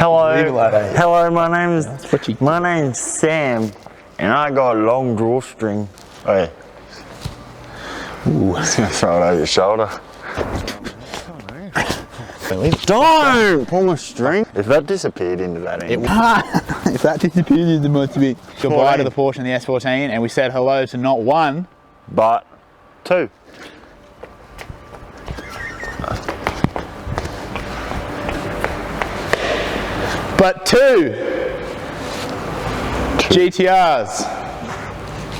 Hello, my name's Sam, and I got a long drawstring. Oh yeah. Ooh, I was gonna throw it over your shoulder. Don't pull my string. If that disappeared into that end. If that disappeared into my string. Goodbye to the Porsche and the S14, and we said hello to not one, but two. But two GTRs.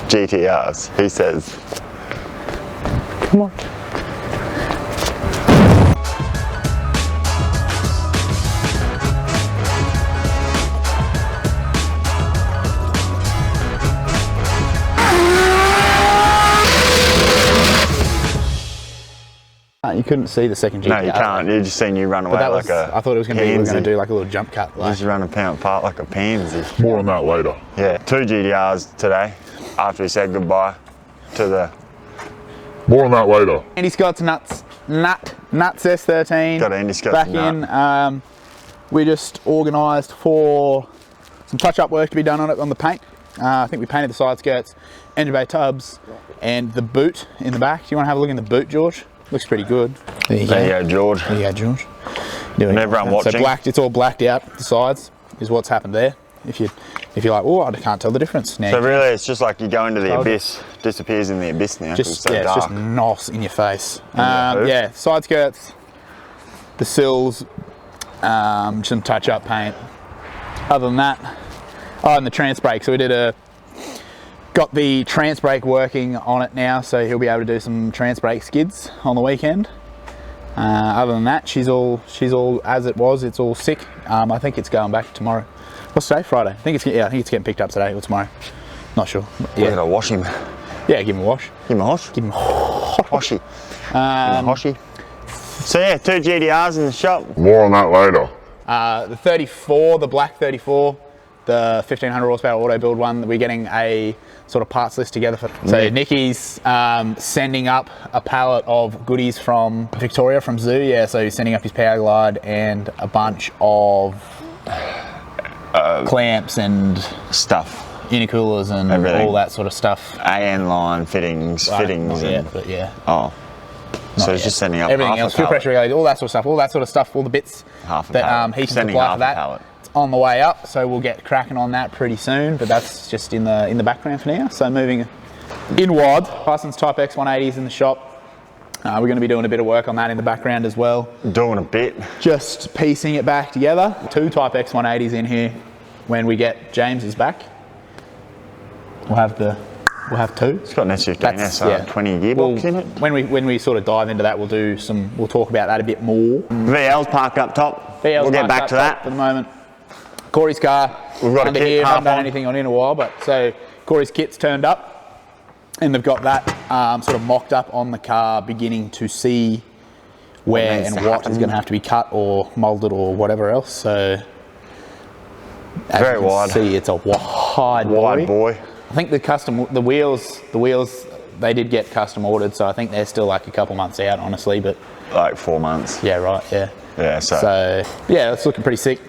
GTRs, he says. Come on. You couldn't see the second GTR. No, you can't. You just seen you run away like a I thought it was going to be, we were going to do like a little jump cut. Like. Just run apart like a pansy. More on that later. Yeah, two GTRs today after he said goodbye to the... More on that later. Andy Scott's nuts S13. Got Andy Scott's back in. We just organised for some touch-up work to be done on it on the paint. I think we painted the side skirts, engine bay tubs, and the boot in the back. Do you want to have a look in the boot, George? Looks pretty good. There you go, George. There you go, George. And everyone watching. So it's all blacked out. The sides is what's happened there. If you're like, oh, I can't tell the difference now. So really, it's just like you go into the abyss, disappears in the abyss now. Just so it's just nos in your face. Yeah, side skirts, the sills, some touch-up paint. Other than that, and the trans brake. So we got the trans brake working on it now, so he'll be able to do some trans brake skids on the weekend. Other than that, she's all as it was. It's all sick. I think it's going back tomorrow. What's today? Friday. I think it's getting picked up today or tomorrow. Not sure. Yeah, we're gonna wash him. Yeah, give him a wash. Give him a wash. Give him a hoshy. So yeah, two GTRs in the shop. More on that later. The 34, the black 34, the 1500 horsepower auto build one. We're getting a sort of parts list together for. So Nicky's sending up a pallet of goodies from Victoria, from Zoo. Yeah, so he's sending up his power glide and a bunch of clamps and stuff, intercoolers and everything. All that sort of stuff. AN line fittings, fittings. Not yet, but yeah. Oh. So he's just sending up everything else, fuel pressure regulator, all that sort of stuff, all the bits that he can supply for that. It's on the way up, so we'll get cracking on that pretty soon. But that's just in the background for now. So moving inward, Tyson's Type X 180s in the shop. We're going to be doing a bit of work on that in the background as well. Doing a bit. Just piecing it back together. Two Type X 180s in here. When we get James's back, we'll have two. It's got an S15 20 gearbox in it. When we sort of dive into that, we'll talk about that a bit more. VL's parked up top. We'll get back to that for the moment. Corey's car. We've got under here. Haven't done anything on it in a while, but so Corey's kit's turned up, and they've got that sort of mocked up on the car, beginning to see where and what is going to have to be cut or moulded or whatever else. So very wide. See, it's a wide boy. I think the wheels, they did get custom ordered, so I think they're still like a couple months out, honestly, but like 4 months. Yeah, right. Yeah. Yeah. So yeah, it's looking pretty sick.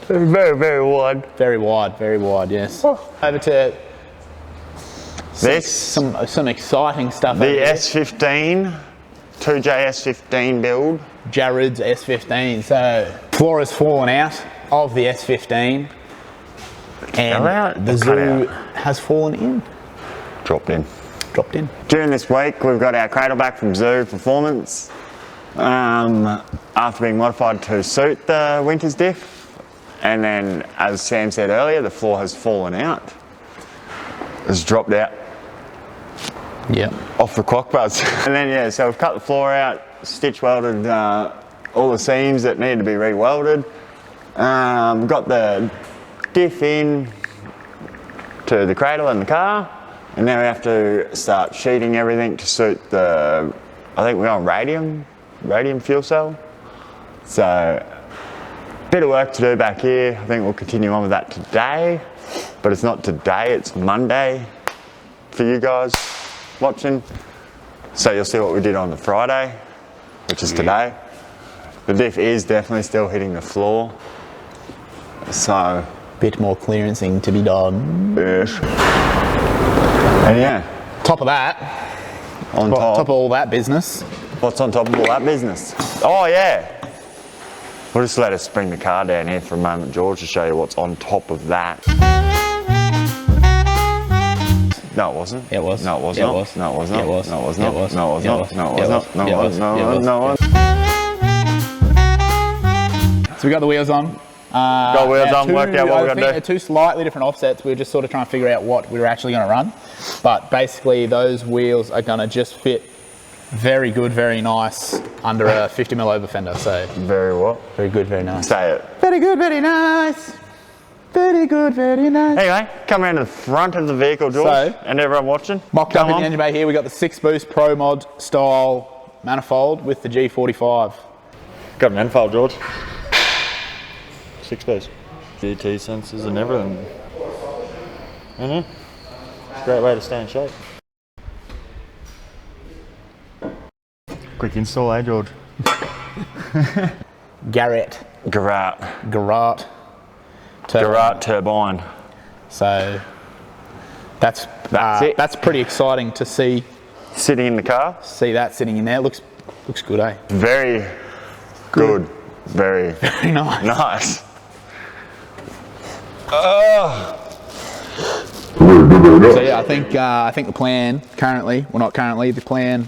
Very wide. Very wide. Yes. Oh. Over to some exciting stuff. The S15, 2J S15 build. Jared's S15. So floor has fallen out of the S15. And the Zoo has fallen in. Dropped in. During this week, we've got our cradle back from Zoo Performance. After being modified to suit the Winters Diff. And then, as Sam said earlier, the floor has fallen out. It's dropped out. Yeah. Off the clock buds. And then, so we've cut the floor out, stitch welded all the seams that needed to be re-welded. Got the diff in to the cradle in the car, and now we have to start sheeting everything to suit the, I think we're on radium fuel cell. So bit of work to do back here. I think we'll continue on with that today, but it's not today, it's Monday for you guys watching. So you'll see what we did on the Friday, which is today. The diff is definitely still hitting the floor. So, bit more clearancing to be done. yes. And yeah. Top of that, On top of all that business. What's on top of all that business? Oh yeah. We'll just let us bring the car down here for a moment, George, to show you what's on top of that. No, it wasn't. It was. No, it was It not. was. No, it was not. It was. No, it was It not. was. No, it was It not. was. No, it was It not. was. No, It it was was. not. It No, was. no, It was. So we got the wheels on. Got wheels on, worked out what we're going to do. They're two slightly different offsets. We were just sort of trying to figure out what we were actually going to run. But basically those wheels are going to just fit very good, very nice under a 50mm over fender. So Very what? very good, very nice. Say it. Very good, very nice. Very good, very nice. Anyway, come around to the front of the vehicle, George, So, and everyone watching. Mocked up in the engine bay here, we got the 6-boost Pro Mod style manifold with the G45. Got a manifold, George. 6-boost. GT sensors and everything. It's a great way to stay in shape. Quick install, eh, George? Garrett. Garrett turbine. So that's it. that's pretty exciting to see Sitting in the car. see that sitting in there. Looks good, eh? Very good. Very Very nice. nice. So yeah, I think the plan currently, well not currently, the plan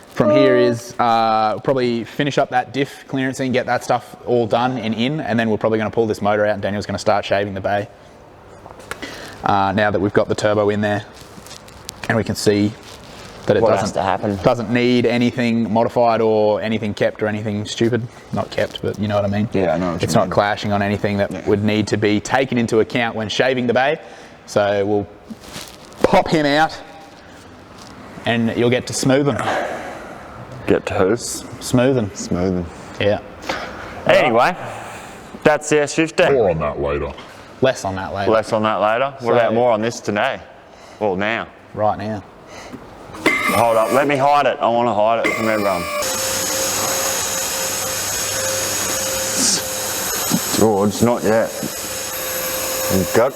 from here is probably finish up that diff clearancing, get that stuff all done and in, and then we're probably going to pull this motor out and Daniel's going to start shaving the bay. Now that we've got the turbo in there and we can see that it doesn't need anything modified or anything kept or anything stupid. Not kept, but you know what I mean. Yeah, I know what you It's mean. not clashing on anything that would need to be taken into account when shaving the bay. So we'll pop him out and you'll get to smoothing. Get to who? Smoothing. Smoothing. Yeah. Anyway, that's the S50. More on that later. Less on that later. Less on that later. What about more on this today? Well, now. Right now. Hold up, let me hide it. I want to hide it from everyone. George, not yet. You've got.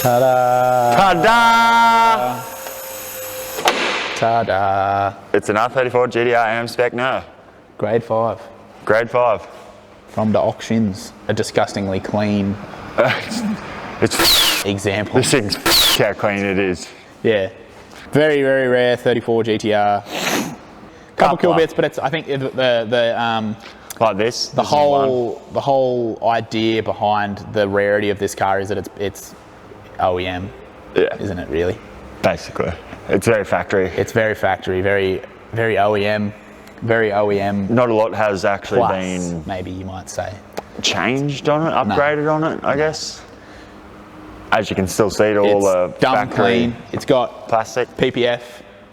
Ta-da! Ta-da! Ta-da! It's an R34 GTR M-Spec Nür. Grade 5. Grade 5. From the auctions. A disgustingly clean It's example. this thing's how clean it is. Yeah. Very, very rare 34 GTR. Couple kill bits, but it's, I think Like this. the whole idea behind the rarity of this car is that it's OEM, Yeah, isn't it really? basically. It's very factory. It's very factory, very OEM, very OEM. Not a lot has actually Plus, been maybe you might say. changed on it, upgraded on it, I guess. As you can still see, all the dumb factory clean. It's got plastic. PPF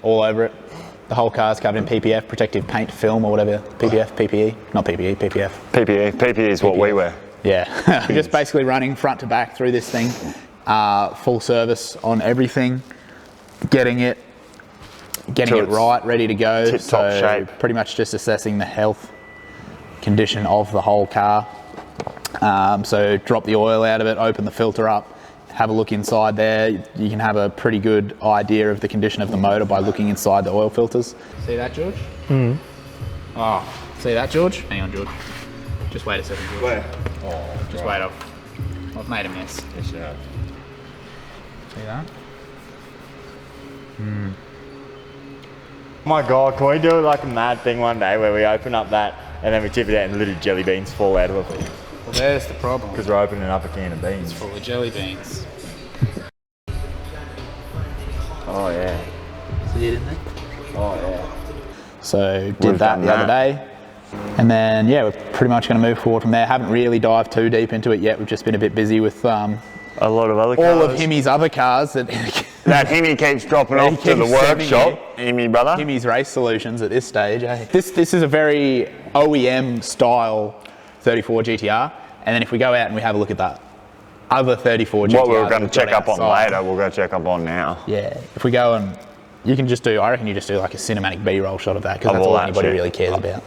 all over it. The whole car's covered in PPF, protective paint film or whatever. PPF, PPE, not PPE, PPF. PPE is what we wear. Yeah, we're just basically running front to back through this thing. Full service on everything. Getting it right, ready to go. Tip-top shape. Pretty much just assessing the health condition of the whole car. So drop the oil out of it, open the filter up, have a look inside there. You can have a pretty good idea of the condition of the motor by looking inside the oil filters. See that, George? Mm-hmm. Oh, see that, George? Hang on, George. Just wait a second, George. Where? Oh, just wait up. I've made a mess. Yes, you have. See that? My God, can we do like a mad thing one day where we open up that and then we tip it out and little jelly beans fall out of it? Well, there's the problem. Because we're opening up a can of beans. Full of jelly beans. Oh yeah. See it in there? Oh yeah. So did We've that done the other that. day. And then, yeah, we're pretty much going to move forward from there. Haven't really dived too deep into it yet. We've just been a bit busy with A lot of other cars. all of Himmy's other cars that Himmy keeps dropping off to the keeps sending workshop. Himmy brother. Himmy's Race Solutions at this stage. Eh? This is a very OEM style 34 GTR. And then if we go out and we have a look at that other 34 GTR. What we were going to check up on outside, later, we'll go check up on now. Yeah, if we go and you can just do, I reckon you just do like a cinematic B-roll shot of that because Of that's all all that anybody shit. really cares about.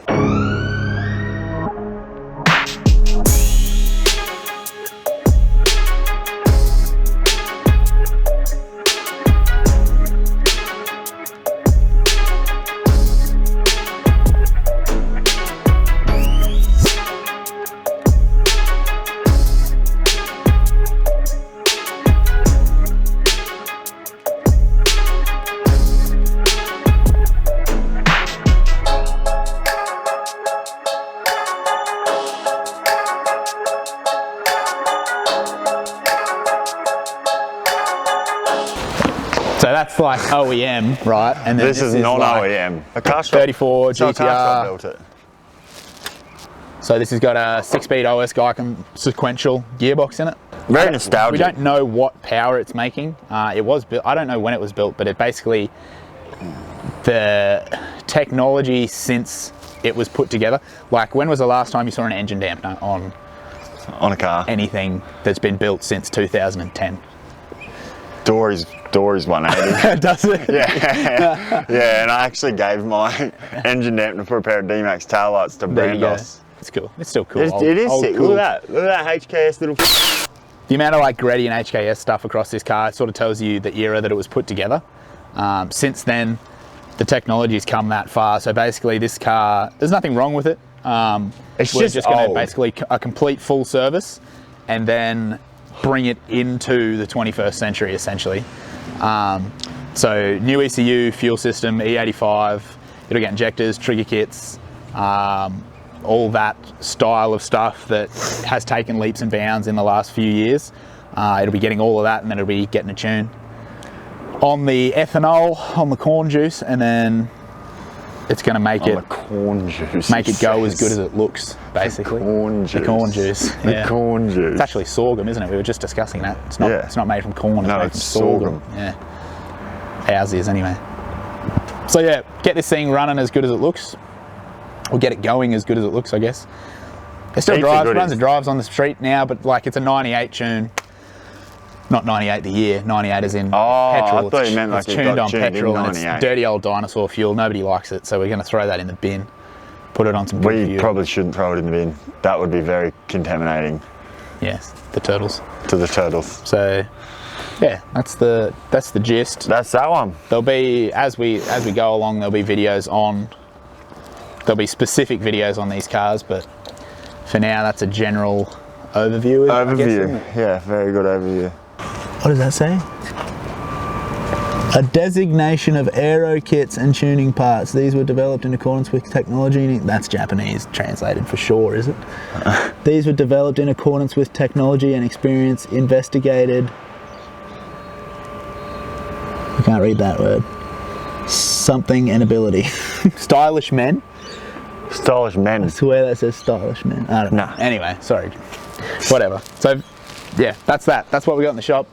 that's like OEM, right? And then this is non-OEM. Like a Carshop. 34 so GTR. Carshop built it. So this has got a 6-speed OS sequential gearbox in it. Very nostalgic. We don't know what power it's making. It was built, I don't know when it was built, but it basically, the technology since it was put together, like when was the last time you saw an engine dampener on a car? Anything that's been built since 2010. Dory's 180. Does it? Yeah. Yeah, and I actually gave my engine dampener for a pair of D-Max taillights to Brandos. It's cool. It's still cool. It is sick. Cool. Look at that. Look at that HKS little... The amount of like Gretty and HKS stuff across this car sort of tells you the era that it was put together. Since then, the technology's come that far. So basically this car, there's nothing wrong with it. We're just going to basically a complete full service and then bring it into the 21st century essentially. So new ECU, fuel system, E85, it'll get injectors, trigger kits, all that style of stuff that has taken leaps and bounds in the last few years. It'll be getting all of that and then it'll be getting a tune on the ethanol, on the corn juice, and then it's going to make it go as good as it looks, basically. The corn juice. The corn juice. It's actually sorghum, isn't it? We were just discussing that. It's not. It's not made from corn. It's made from sorghum. Yeah. Ours is anyway. So yeah, get this thing running as good as it looks. Or get it going as good as it looks, I guess. It still runs and drives on the street now, but like it's a 98 tune. Not 98 the year, 98 as in petrol. I thought you meant like it's tuned on petrol and it's dirty old dinosaur fuel. Nobody likes it, so we're going to throw that in the bin. Put it on some good fuel. We probably shouldn't throw it in the bin. That would be very contaminating. Yes, the turtles. To the turtles. So, yeah, that's the gist. That's that one. There'll be, as we go along, there'll be videos on. There'll be specific videos on these cars, but for now, that's a general overview. Overview, yeah, very good overview. What does that say? A designation of aero kits and tuning parts. These were developed in accordance with technology. That's Japanese translated for sure, is it? These were developed in accordance with technology and experience, investigated. I can't read that word. Something and ability. Stylish men. Stylish men. I swear that says stylish men. I don't know. Anyway, sorry. Whatever. So, yeah, that's that. That's what we got in the shop.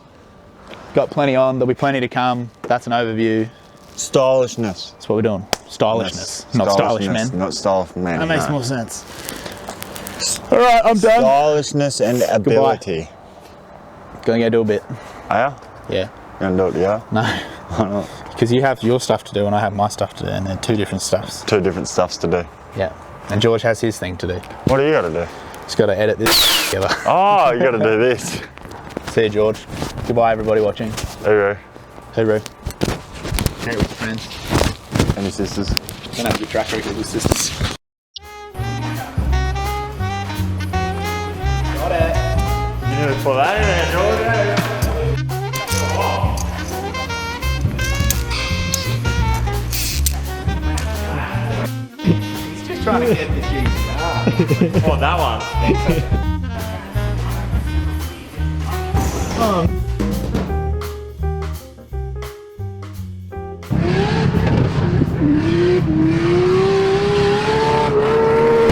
Got plenty on. There'll be plenty to come. That's an overview. Stylishness. That's what we're doing. Stylishness. Not stylish men. Not stylish men. That makes more sense. All right, I'm done. Stylishness and ability. Gonna go do a bit. Are you? Yeah. Gonna do it, yeah? No. Why not? Because you have your stuff to do and I have my stuff to do, and they're two different stuffs. Two different stuffs to do. Yeah. And George has his thing to do. What do you got to do? Just got to edit this together. Oh, you got to do this. See you, George. Goodbye, everybody watching. Hooroo. Hooroo. Share it with your friends. And your sisters. Don't have a good track record with sisters. Got it. You need to put that in there, George. He's just trying to get the GTR. Oh, that one.